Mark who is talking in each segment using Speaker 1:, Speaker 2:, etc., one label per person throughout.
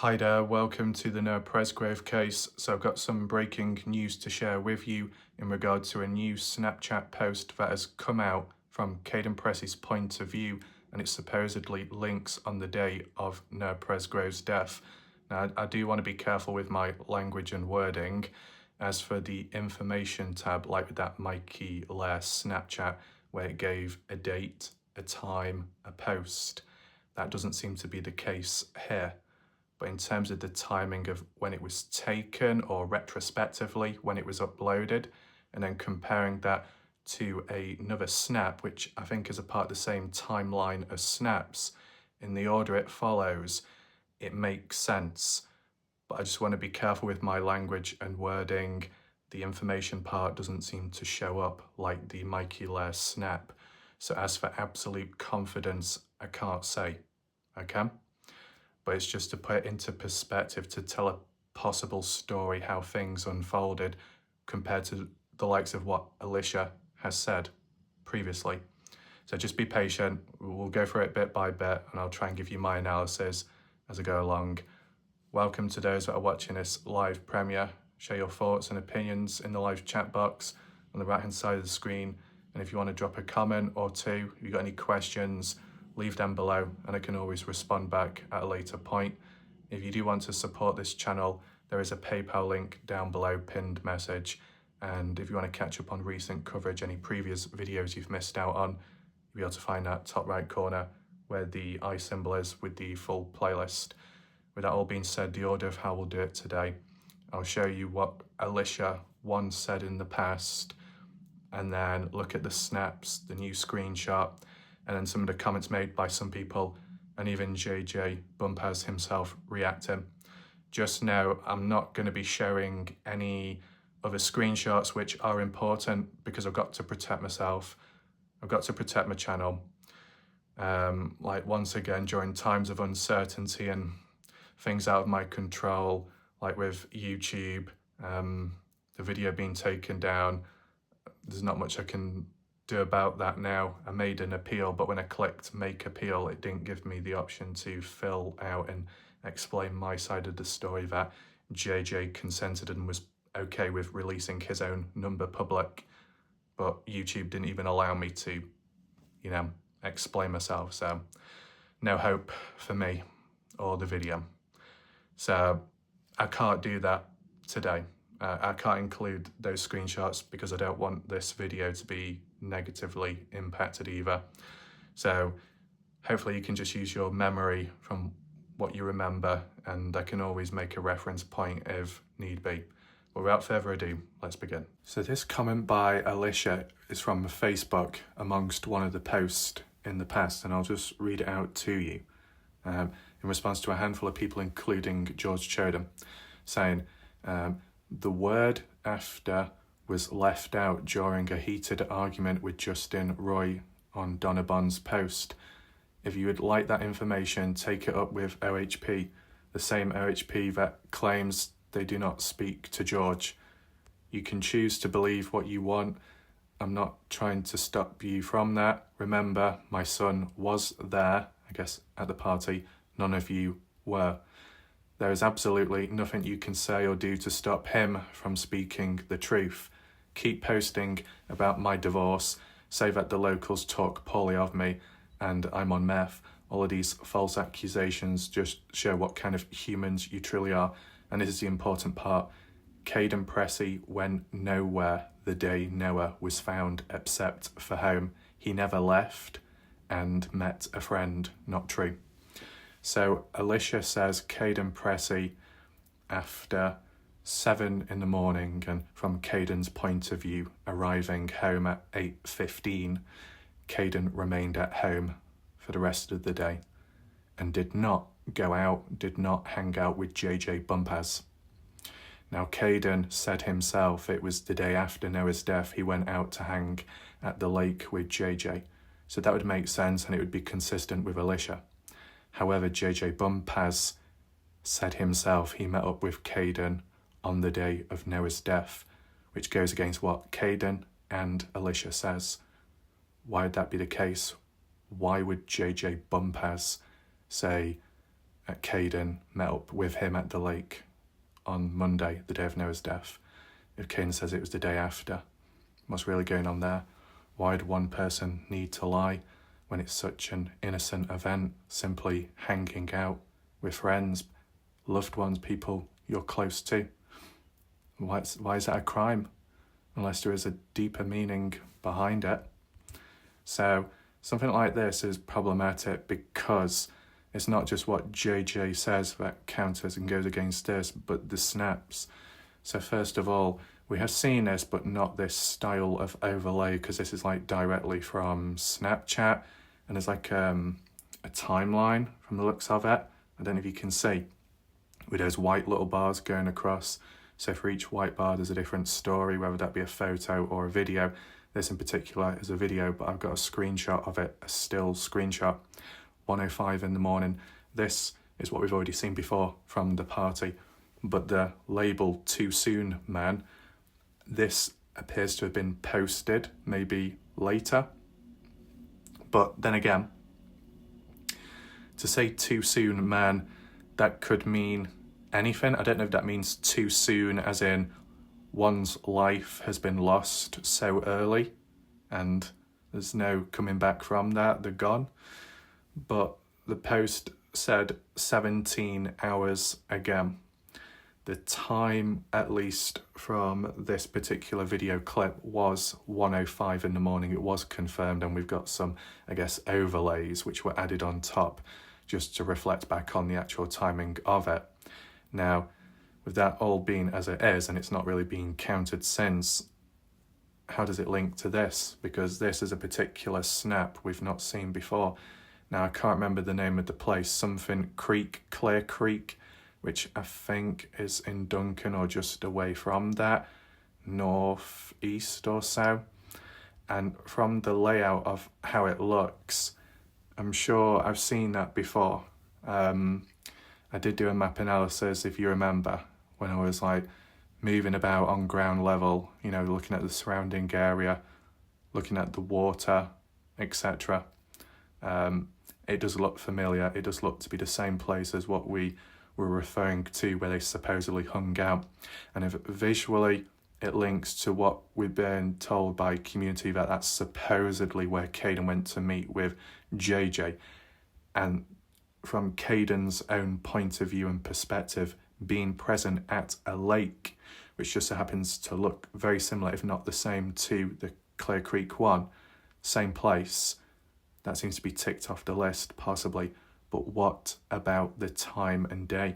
Speaker 1: Hi there, welcome to the Noah Presgrave case. So I've got some breaking news to share with you in regard to a new Snapchat post that has come out from Kaden Pressey's point of view, and it supposedly links on the day of Noah Presgrave's death. Now, I do want to be careful with my language and wording. As for the information tab, like with that Mikey Lair Snapchat, where it gave a date, a time, a post, that doesn't seem to be the case here. But in terms of the timing of when it was taken or retrospectively when it was uploaded, and then comparing that to another snap, which I think is a part of the same timeline as snaps, in the order it follows, it makes sense. But I just want to be careful with my language and wording. The information part doesn't seem to show up like the Mikey Lair snap. So as for absolute confidence, I can't say, okay? But it's just to put it into perspective, to tell a possible story, how things unfolded compared to the likes of what Alicia has said previously. So just be patient, we'll go through it bit by bit, and I'll try and give you my analysis as I go along. Welcome to those that are watching this live premiere. Share your thoughts and opinions in the live chat box on the right hand side of the screen, and if you want to drop a comment or two, if you've got any questions, leave them below and I can always respond back at a later point. If you do want to support this channel, there is a PayPal link down below, pinned message. And if you want to catch up on recent coverage, any previous videos you've missed out on, you'll be able to find that top right corner where the I symbol is with the full playlist. With that all being said, the order of how we'll do it today, I'll show you what Alicia once said in the past, and then look at the snaps, the new screenshot, and then some of the comments made by some people, and even JJ Bumpaz himself reacting. Just know I'm not going to be showing any other screenshots, which are important because I've got to protect myself. I've got to protect my channel. Like once again, during times of uncertainty and things out of my control, like with YouTube, the video being taken down, there's not much I can do about that now. I made an appeal, but when I clicked make appeal, it didn't give me the option to fill out and explain my side of the story, that JJ consented and was okay with releasing his own number public, but YouTube didn't even allow me to, explain myself. So no hope for me or the video. So I can't do that today. I can't include those screenshots because I don't want this video to be negatively impacted either. So hopefully you can just use your memory from what you remember, and I can always make a reference point if need be. But without further ado, let's begin. So this comment by Alicia is from Facebook amongst one of the posts in the past, and I'll just read it out to you. In response to a handful of people, including George Chodam, saying, the word after was left out during a heated argument with Justin Roy on Donna Bond's post. If you would like that information, take it up with OHP, the same OHP that claims they do not speak to George. You can choose to believe what you want. I'm not trying to stop you from that. Remember, my son was there, I guess, at the party. None of you were. There is absolutely nothing you can say or do to stop him from speaking the truth. Keep posting about my divorce, say that the locals talk poorly of me and I'm on meth. All of these false accusations just show what kind of humans you truly are. And this is the important part. Kaden Pressey went nowhere the day Noah was found except for home. He never left and met a friend. Not true. So Alicia says Kaden Pressey, after 7 in the morning, and from Kaden's point of view, arriving home at 8:15, Kaden remained at home for the rest of the day and did not go out, did not hang out with JJ Bumpaz. Now Kaden said himself it was the day after Noah's death he went out to hang at the lake with JJ. So that would make sense and it would be consistent with Alicia. However, JJ Bumpaz said himself he met up with Kaden on the day of Noah's death, which goes against what Kaden and Alicia says. Why would that be the case? Why would JJ Bumpaz say Kaden met up with him at the lake on Monday, the day of Noah's death. If Kaden says it was the day after, what's really going on there? Why would one person need to lie when it's such an innocent event, simply hanging out with friends, loved ones, people you're close to? Why is that a crime? Unless there is a deeper meaning behind it. So something like this is problematic because it's not just what JJ says that counters and goes against this, but the snaps. So first of all, we have seen this, but not this style of overlay, because this is like directly from Snapchat, and there's like a timeline from the looks of it. I don't know if you can see, with those white little bars going across. So for each white bar, there's a different story, whether that be a photo or a video. This in particular is a video, but I've got a screenshot of it, a still screenshot, 1:05 in the morning. This is what we've already seen before from the party, but the label "too soon, man," this appears to have been posted maybe later. But then again, to say "too soon, man," that could mean anything. I don't know if that means too soon as in one's life has been lost so early and there's no coming back from that, they're gone. But the post said 17 hours ago. The time, at least from this particular video clip, was 1:05 in the morning. It was confirmed, and we've got some, I guess, overlays which were added on top just to reflect back on the actual timing of it. Now, with that all being as it is, and it's not really being counted since, how does it link to this? Because this is a particular snap we've not seen before. Now, I can't remember the name of the place, something Creek, Clear Creek, which I think is in Duncan or just away from that, northeast or so. And from the layout of how it looks, I'm sure I've seen that before. I did do a map analysis, if you remember, when I was like moving about on ground level, you know, looking at the surrounding area, looking at the water, etc. It does look familiar. It does look to be the same place as what we were referring to where they supposedly hung out. And if visually it links to what we've been told by community that that's supposedly where Kaden went to meet with JJ. And from Kaden's own point of view and perspective, being present at a lake, which just so happens to look very similar, if not the same, to the Clear Creek one, same place, that seems to be ticked off the list, possibly. But what about the time and day?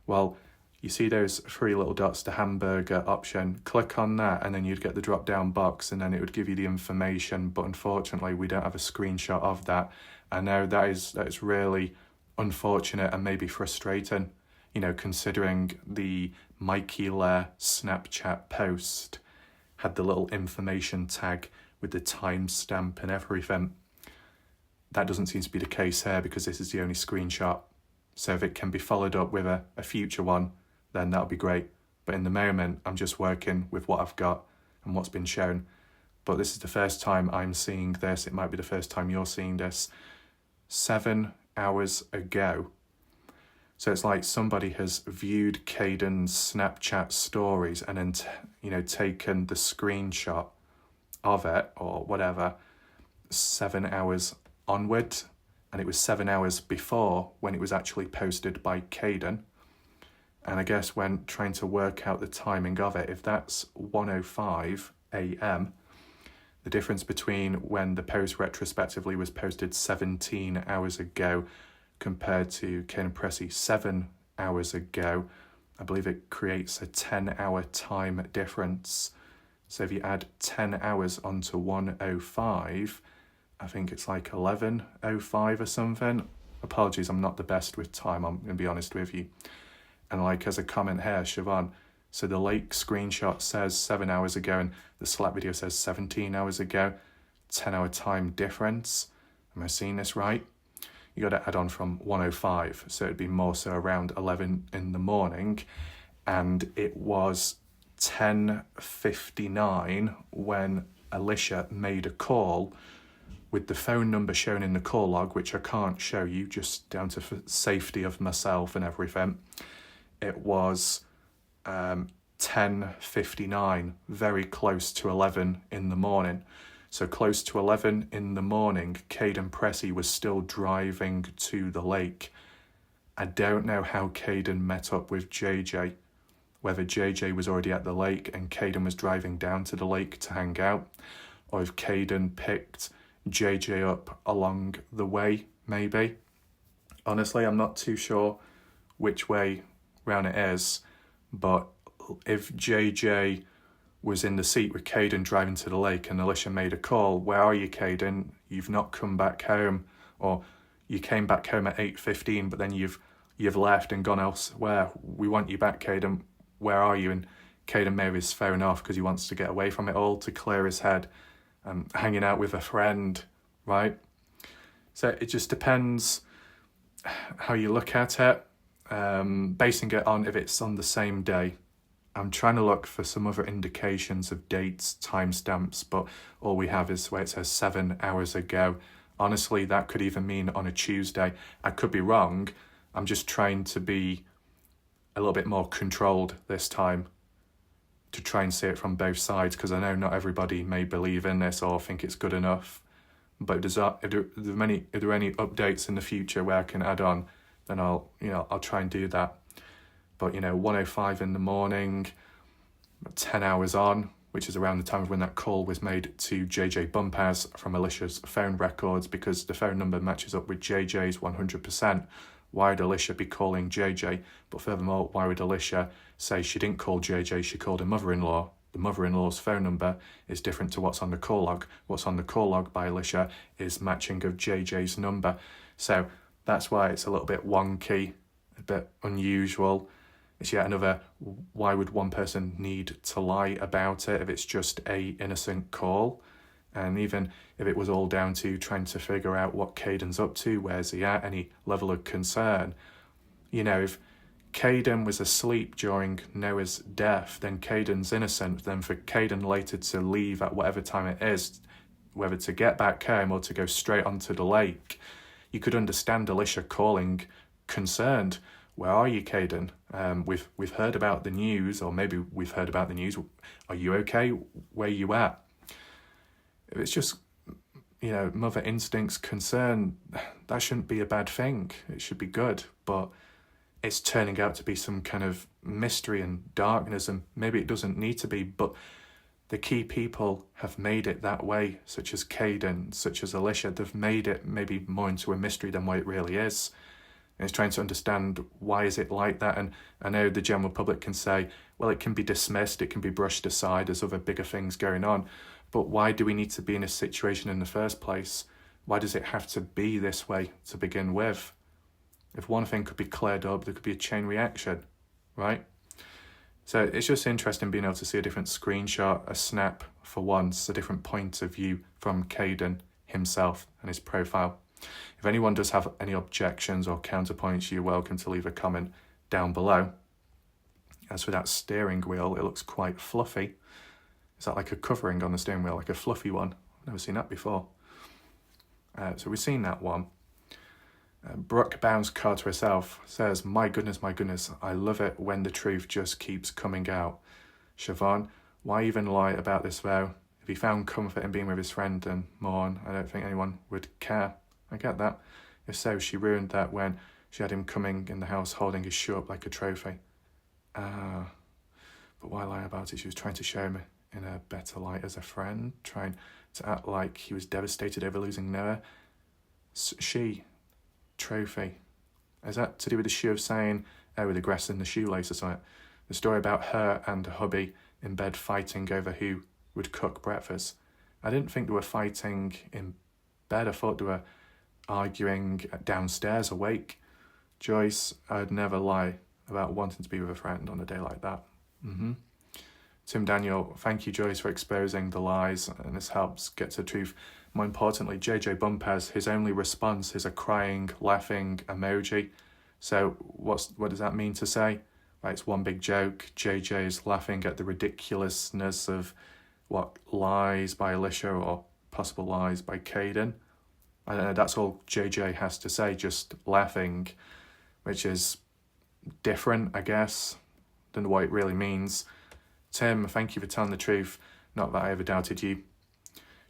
Speaker 1: Well, you see those three little dots, the hamburger option. Click on that and then you'd get the drop down box and then it would give you the information. But unfortunately, we don't have a screenshot of that. I know that is really unfortunate and maybe frustrating, you know, considering the Mikey Lair Snapchat post had the little information tag with the timestamp and everything. That doesn't seem to be the case here because this is the only screenshot. So if it can be followed up with a future one, then that'll be great. But in the moment, I'm just working with what I've got and what's been shown. But this is the first time I'm seeing this. It might be the first time you're seeing this. 7 hours ago. So it's like somebody has viewed Kaden's Snapchat stories and then, taken the screenshot of it or whatever 7 hours onward, and it was 7 hours before when it was actually posted by Kaden. And I guess when trying to work out the timing of it, if that's 1:05 a.m., the difference between when the post retrospectively was posted 17 hours ago compared to Kaden Pressey 7 hours ago, I believe it creates a 10-hour time difference. So if you add 10 hours onto 1:05, I think it's like 11:05 or something. Apologies, I'm not the best with time, I'm going to be honest with you. And like as a comment here, Siobhan, so the lake screenshot says 7 hours ago and the Slap video says 17 hours ago, 10-hour time difference. Am I seeing this right? You got to add on from 1:05, so it'd be more so around 11 in the morning. And it was 10:59 when Alicia made a call with the phone number shown in the call log, which I can't show you just down to safety of myself and everything. It was 10:59, very close to 11 in the morning. So close to 11 in the morning, Kaden Pressey was still driving to the lake. I don't know how Kaden met up with JJ, whether JJ was already at the lake and Kaden was driving down to the lake to hang out, or if Kaden picked JJ up along the way, maybe. Honestly, I'm not too sure which way round it is, but if JJ was in the seat with Kaden driving to the lake and Alicia made a call, where are you, Kaden? You've not come back home, or you came back home at 8:15, but then you've left and gone elsewhere. We want you back, Kaden. Where are you? And Kaden maybe is fair enough because he wants to get away from it all, to clear his head, hanging out with a friend, right? So it just depends how you look at it, basing it on if it's on the same day. I'm trying to look for some other indications of dates, timestamps, but all we have is where it says 7 hours ago. Honestly, that could even mean on a Tuesday. I could be wrong. I'm just trying to be a little bit more controlled this time to try and see it from both sides, because I know not everybody may believe in this or think it's good enough. But if there are any updates in the future where I can add on, then I'll try and do that. But 1:05 in the morning, 10 hours on, which is around the time of when that call was made to JJ Bumpers from Alicia's phone records, because the phone number matches up with JJ's 100%. Why would Alicia be calling JJ? But furthermore, why would Alicia say she didn't call JJ, she called her mother-in-law? The mother-in-law's phone number is different to what's on the call log. What's on the call log by Alicia is matching of JJ's number. So that's why it's a little bit wonky, a bit unusual. It's yet another, why would one person need to lie about it if it's just a innocent call? And even if it was all down to trying to figure out what Kaden's up to, where's he at, any level of concern. If Kaden was asleep during Noah's death, then Kaden's innocent. Then for Kaden later to leave at whatever time it is, whether to get back home or to go straight onto the lake, you could understand Alicia calling concerned. Where are you, Kaden? We've heard about the news, or maybe we've heard about the news. Are you okay? Where you at? If it's just, mother instincts, concern, that shouldn't be a bad thing. It should be good. But it's turning out to be some kind of mystery and darkness, and maybe it doesn't need to be, but the key people have made it that way, such as Kaden, such as Alicia. They've made it maybe more into a mystery than what it really is. And it's trying to understand, why is it like that? And I know the general public can say, well, it can be dismissed, it can be brushed aside, there's other bigger things going on. But why do we need to be in this situation in the first place? Why does it have to be this way to begin with? If one thing could be cleared up, there could be a chain reaction, right? So it's just interesting being able to see a different screenshot, a snap for once, a different point of view from Kaden himself and his profile. If anyone does have any objections or counterpoints, you're welcome to leave a comment down below. As for that steering wheel, it looks quite fluffy. Is that like a covering on the steering wheel, like a fluffy one? I've never seen that before. So we've seen that one. Brooke Bounds Card to herself says, my goodness, I love it when the truth just keeps coming out. Siobhan, why even lie about this vow? If he found comfort in being with his friend and more on, I don't think anyone would care. I get that. If so, she ruined that when she had him coming in the house holding his shoe up like a trophy. But why lie about it? She was trying to show him in a better light as a friend, trying to act like he was devastated over losing Noah. Trophy. Is that to do with the shoe of saying, with the grass in the shoelace or something? The story about her and her hubby in bed fighting over who would cook breakfast. I didn't think they were fighting in bed. I thought they were arguing downstairs awake. Joyce, I'd never lie about wanting to be with a friend on a day like that. Tim Daniel, thank you, Joyce, for exposing the lies, and this helps get to the truth. More importantly, JJ Bumpers, his only response is a crying, laughing emoji. So what does that mean to say? Right, it's one big joke. JJ is laughing at the ridiculousness of what lies by Alicia or possible lies by Kaden. And that's all JJ has to say, just laughing, which is different, I guess, than what it really means. Tim, thank you for telling the truth. Not that I ever doubted you.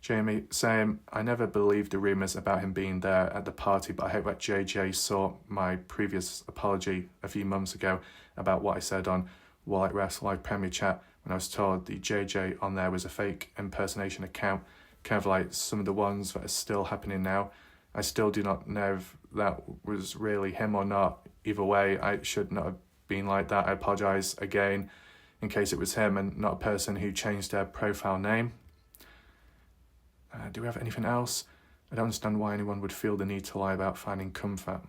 Speaker 1: Jamie, same. I never believed the rumours about him being there at the party, but I hope that JJ saw my previous apology a few months ago about what I said on Wallet Wrestle Live Premier Chat when I was told the JJ on there was a fake impersonation account, kind of like some of the ones that are still happening now. I still do not know if that was really him or not. Either way, I should not have been like that. I apologise again in case it was him and not a person who changed their profile name. Do we have anything else? I don't understand why anyone would feel the need to lie about finding comfort.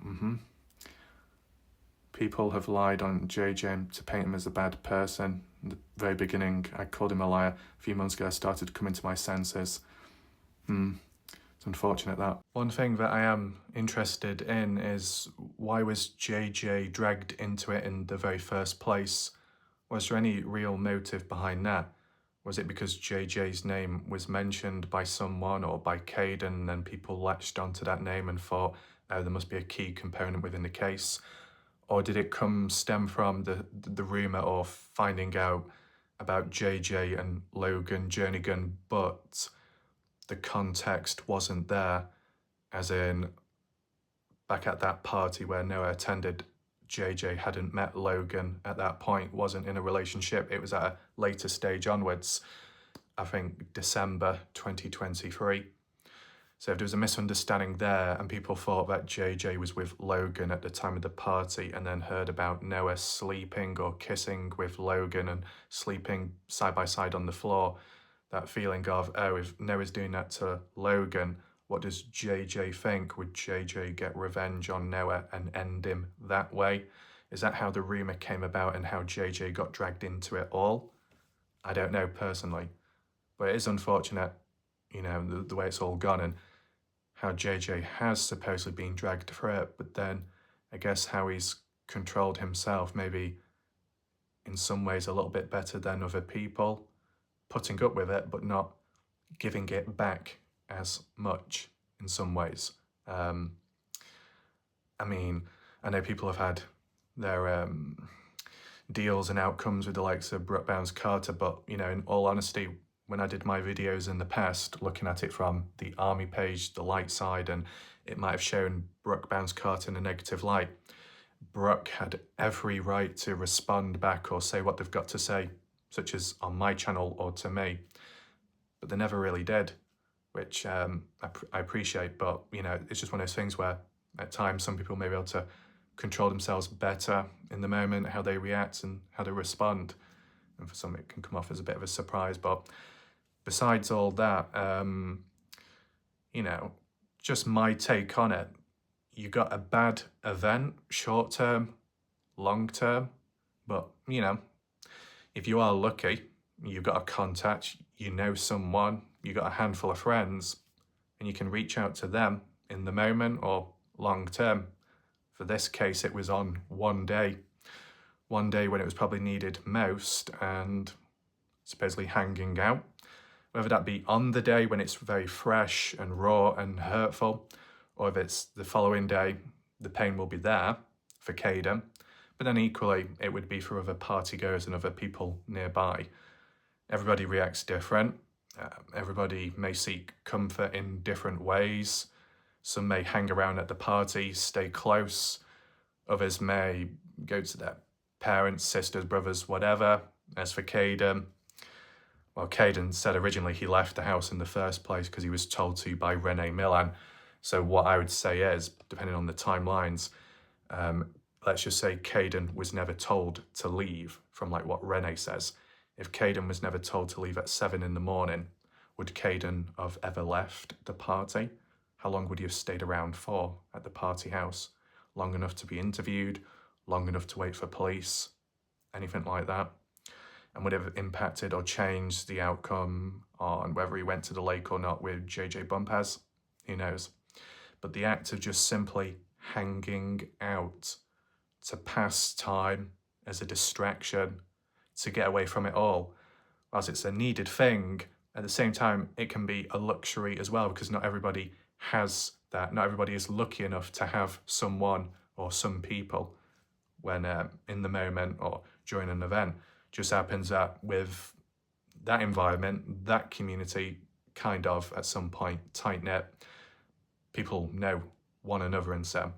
Speaker 1: People have lied on JJ to paint him as a bad person. In the very beginning, I called him a liar. A few months ago, I started coming to my senses. It's unfortunate that. One thing that I am interested in is why was JJ dragged into it in the very first place? Was there any real motive behind that? Was it because JJ's name was mentioned by someone or by Kaden and then people latched onto that name and thought, oh, there must be a key component within the case? Or did it stem from the rumour or finding out about JJ and Logan Jernigan, but the context wasn't there, as in back at that party where Noah attended, JJ hadn't met Logan at that point, wasn't in a relationship. It was at a later stage onwards, I think December 2023. So if there was a misunderstanding there and people thought that JJ was with Logan at the time of the party and then heard about Noah sleeping or kissing with Logan and sleeping side by side on the floor, that feeling of, oh, if Noah's doing that to Logan, what does JJ think? Would JJ get revenge on Noah and end him that way? Is that how the rumour came about and how JJ got dragged into it all? I don't know personally, but it is unfortunate, you know, the way it's all gone and how JJ has supposedly been dragged through it, but then I guess how he's controlled himself, maybe in some ways a little bit better than other people, putting up with it, but not giving it back as much in some ways. I mean, I know people have had their deals and outcomes with the likes of Brooke Bounce-Carter, but, you know, in all honesty, when I did my videos in the past, looking at it from the army page, the light side, and it might have shown Brooke Bounce-Carter in a negative light, Brooke had every right to respond back or say what they've got to say, such as on my channel or to me, but they never really did, which I appreciate, but, you know, it's just one of those things where at times some people may be able to control themselves better in the moment, how they react and how they respond, and for some it can come off as a bit of a surprise. But besides all that, you know, just my take on it, you got a bad event, short term, long term, but, you know, if you are lucky, you've got a contact, you know someone, you got a handful of friends, and you can reach out to them in the moment or long term. For this case, it was on one day when it was probably needed most and supposedly hanging out. Whether that be on the day when it's very fresh and raw and hurtful, or if it's the following day, the pain will be there for Kaden. But then equally, it would be for other partygoers and other people nearby. Everybody reacts different. Everybody may seek comfort in different ways. Some may hang around at the party, stay close. Others may go to their parents, sisters, brothers, whatever. As for Kaden, well, Kaden said originally he left the house in the first place because he was told to by Renee Milan. So what I would say is, depending on the timelines, let's just say Kaden was never told to leave from like what Renee says. If Kaden was never told to leave at 7 in the morning, would Kaden have ever left the party? How long would he have stayed around for at the party house? Long enough to be interviewed? Long enough to wait for police? Anything like that? And would it have impacted or changed the outcome on whether he went to the lake or not with JJ Bumpaz? Who knows? But the act of just simply hanging out to pass time as a distraction, to get away from it all, whilst it's a needed thing, At the same time, it can be a luxury as well, because not everybody has that. Not everybody is lucky enough to have someone or some people when in the moment or during an event. Just happens that with that environment, that community, kind of at some point tight knit, people know one another, and so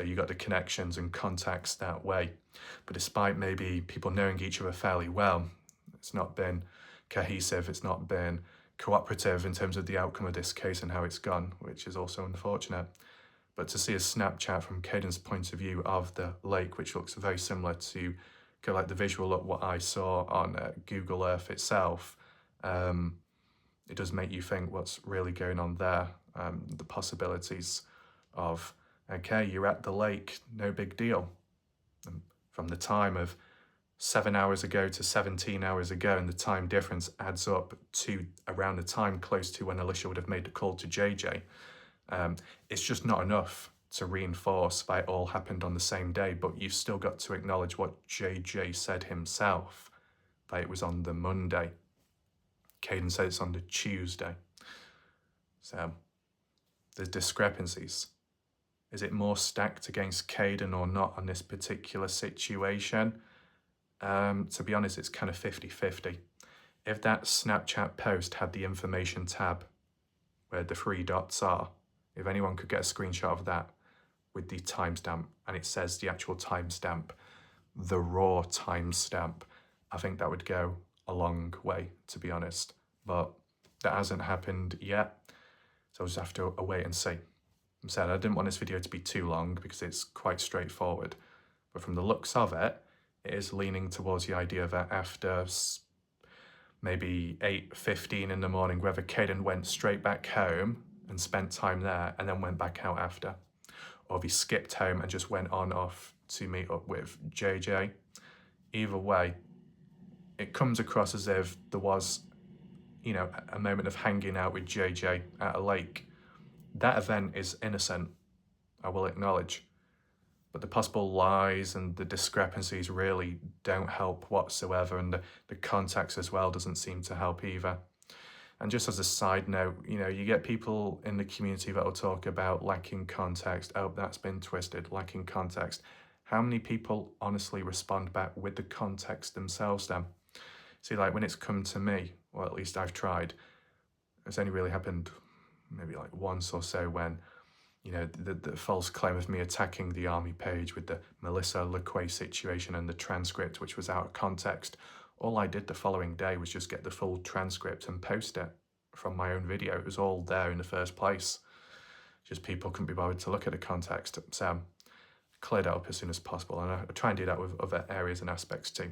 Speaker 1: you got the connections and contacts that way. But despite maybe people knowing each other fairly well, it's not been cohesive, it's not been cooperative in terms of the outcome of this case and how it's gone, which is also unfortunate. But to see a Snapchat from Kaden's point of view of the lake, which looks very similar to kind of like the visual of what I saw on Google Earth itself, it does make you think what's really going on there. The possibilities of, okay, you're at the lake, no big deal. And from the time of 7 hours ago to 17 hours ago, and the time difference adds up to around the time close to when Alicia would have made the call to JJ. It's just not enough to reinforce that it all happened on the same day, but you've still got to acknowledge what JJ said himself, that it was on the Monday. Kaden said it's on the Tuesday. So there's discrepancies. Is it more stacked against Kaden or not on this particular situation? To be honest, it's kind of 50-50. If that Snapchat post had the information tab where the 3 dots are, if anyone could get a screenshot of that with the timestamp, and it says the actual timestamp, the raw timestamp, I think that would go a long way, to be honest. But that hasn't happened yet, so I'll just have to wait and see. I said I didn't want this video to be too long because it's quite straightforward, but from the looks of it, it is leaning towards the idea that after maybe 8:15 in the morning, whether Kaden went straight back home and spent time there and then went back out after, or if he skipped home and just went on off to meet up with JJ. Either way, it comes across as if there was, you know, a moment of hanging out with JJ at a lake. That event is innocent, I will acknowledge, but the possible lies and the discrepancies really don't help whatsoever, and the context as well doesn't seem to help either. And just as a side note, you know, you get people in the community that will talk about lacking context. Oh, that's been twisted, lacking context. How many people honestly respond back with the context themselves then? See, like when it's come to me, or at least I've tried, it's only really happened maybe like once or so when, you know, the false claim of me attacking the army page with the Melissa LeQuay situation and the transcript, which was out of context. All I did the following day was just get the full transcript and post it from my own video. It was all there in the first place. Just people couldn't be bothered to look at the context. So clear that up as soon as possible. And I try and do that with other areas and aspects too.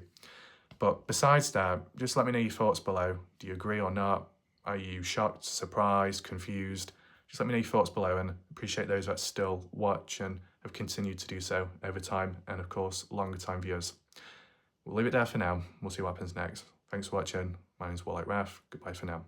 Speaker 1: But besides that, just let me know your thoughts below. Do you agree or not? Are you shocked, surprised, confused? Just let me know your thoughts below, and appreciate those that still watch and have continued to do so over time, and of course, longer time viewers. We'll leave it there for now. We'll see what happens next. Thanks for watching. My name's Warlock Raf. Goodbye for now.